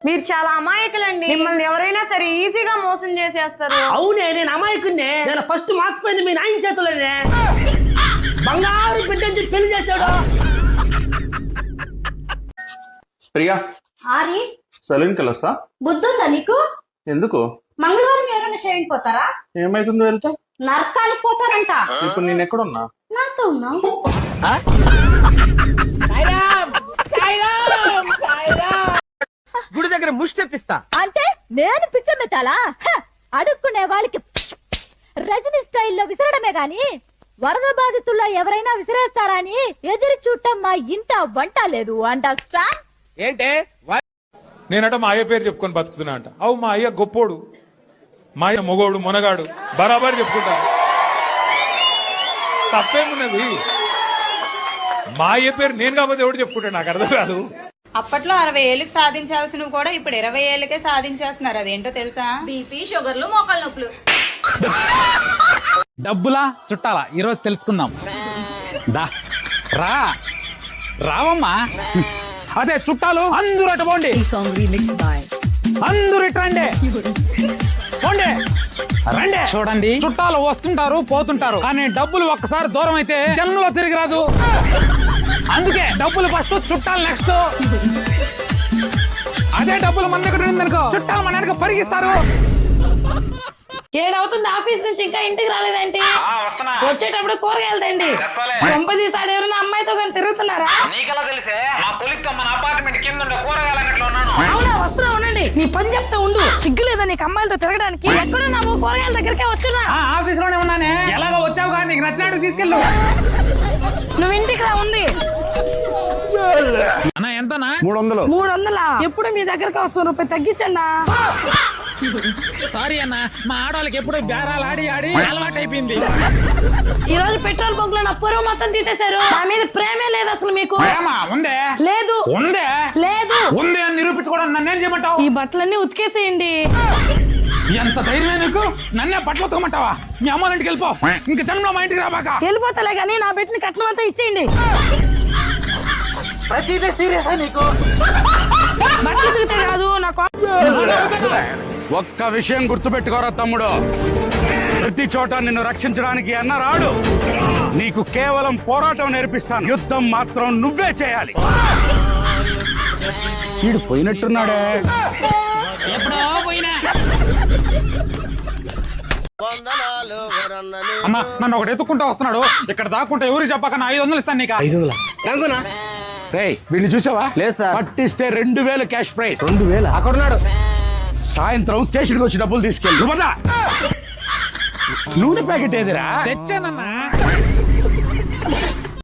మీరు చాలా అమాయకులండి. మిమ్మల్ని ఎవరైనా సరే ఈజీగా మోసం చేసేస్తారు. అవునే, నేను అమాయకున్నే. నేను ఫస్ట్ మాసిపోయింది మీ నాయన చేతుల్లోనే. బంగారు బిడ్డని పెళ్లి చేశాడు. ప్రియా, ఆరి సెలూన్కి వెళ్ళొస్తా. బుద్ధుందా నీకు? ఎందుకు? మంగళవారం ఎవరైనా షేవింగ్ పోతారా? ఏమైతుందో వెళ్తా? నరకానికి పోతారంట. ఇప్పుడు నేను ఎక్కడున్నా? నాతో ఉన్నావు. గుడి దగ్గర ముష్టెత్తిస్తా అంటే నేను పిచ్చమెత్తాలా? అడుక్కునే వాళ్ళకి రజనీ స్టైల్లో విసరడమే గాని వరద బాధితుల్లో ఎవరైనా విసిరేస్తారా అని ఎదురు చూడటం మా ఇంట వంట లేదు. అండర్స్టాండ్? ఏంటే నేనట మా అయ్య పేరు చెప్పుకొని బతుకుతున్నా అంట. అవు మా అయ్య గొప్పోడు, మా అయ్య మొగోడు మునగాడు బరాబర్ చెప్పుకుంటా. తప్పేమున్నది? మా అయ్య పేరు నేను కాకపోతే ఎవడు చెప్పుకుంటా, నాకు అర్థం కాదు. అప్పట్లో 60 ఏళ్ళకి సాధించాల్సినవి కూడా ఇప్పుడు 20 ఏళ్ళకే సాధించేస్తున్నారు. అదేంటో తెలుసా? బీపీ, షుగర్లు, మోకాళ్ళ నొప్పులు. డబ్బులా చుట్టాలా ఈరోజు తెలుసుకుందాం. దా రా రావమ్మా. అదే చుట్టాలు అందరూ అటు పోండి. అందరూ ఇటు రండి. పోండి రండి. చూడండి, చుట్టాలు వస్తుంటారు పోతుంటారు, కానీ డబ్బులు ఒక్కసారి దూరం అయితే జన్మలో తిరిగి రాదు. అందుకే డబ్బులు ఫస్ట్, చుట్టాలు నెక్స్ట్. అదే డబ్బులు మన దగ్గర ఉందనుకో, చుట్టాలు మన వెనక పరిగిస్తారు. ఏడవుతుంది ఆఫీస్ నుంచి ఇంకా ఇంటికి రాలేదంటే? వచ్చేటప్పుడు కూరగాయలు తండి. కొంపదీసాడు ఎవరైనా అమ్మాయితో కానీ తిరుగుతున్నారా? నీకెలా తెలిసే? మా తొలితో మన అపార్ట్మెంట్ కింద ఉండే కూరగాయలు అన్నట్లు ఉన్నాను. అవునా, వస్తున్నా ఉండండి. నీ పని చెప్తా ఉండు. సిగ్గులేదా నీకు అమ్మాయిలతో తిరగడానికి? ఎక్కడున్నా నువ్వు? కూరగాయల దగ్గరికే వచ్చున్నా. ఆఫీస్ లోనే ఉన్నానే. ఎలాగో వచ్చావు కానీ నీకు నచ్చినట్టు తీసుకెళ్ళు. నువ్వు ఇంటికి రా. ఉంది అన్న ఎంతనా? 300. 300. ఎప్పుడు మీ దగ్గరకు వస్తున్న రూపాయి తగ్గించండి. సారీ అన్న, మా ఆడవాళ్ళకి ఎప్పుడు బేరాలు ఆడి ఆడి అలవాటు అయిపోయింది. ఈ రోజు పెట్రోల్ బంక్ లో నా పొరుగు మొత్తం తీసేశారు. నా మీద ప్రేమే లేదు అసలు మీకు. ఉందే లేదు. ఉందే లేదు. ఉంది అని నిరూపించుకోవడం నన్నేం చేయమంటావు? ఈ బట్టలన్నీ ఉతికేసేయండి. ఎంత ధైర్యమే నీకు? నన్నే బట్టలు ఉతకమంటావా? మీ అమ్మ ఇంటికి వెళ్ళిపో. ఇంక జన్మలో మా ఇంటికి రాబాక. వెళ్ళిపోతలే గానీ నా బిడ్డని కట్నం అంతా ఇచ్చేయండి. ప్రతిదీ సీరియస్ నీకు? బట్టలు ఉతికితే కాదు నాకు. ఒక్క విషయం గుర్తుపెట్టుకోరా తమ్ముడు, ప్రతి చోట నిన్ను రక్షించడానికి అన్న రాడు. నీకు కేవలం పోరాటం నేర్పిస్తాను, యుద్ధం మాత్రం నువ్వే చేయాలి. వీడు పోయినట్టున్నాడే. ఎప్పుడో పోయినా. అన్న, నన్ను ఒకటి ఎత్తుకుంటా వస్తున్నాడు. ఇక్కడ దాక్కుంటా ఎవరు చెప్పక నా 500 ఇస్తాను నీకు. 500 రేయ్, వీడిని చూసావా? లేదు సార్. పట్టిస్తే 2000 క్యాష్ ప్రైజ్. 2000 అక్కడున్నాడు. సాయంత్రం స్టేషన్ కి వచ్చి డబ్బులు తీసుకెళ్ళి. నూనె ప్యాకెట్ ఏదిరా? తెచ్చానన్నా.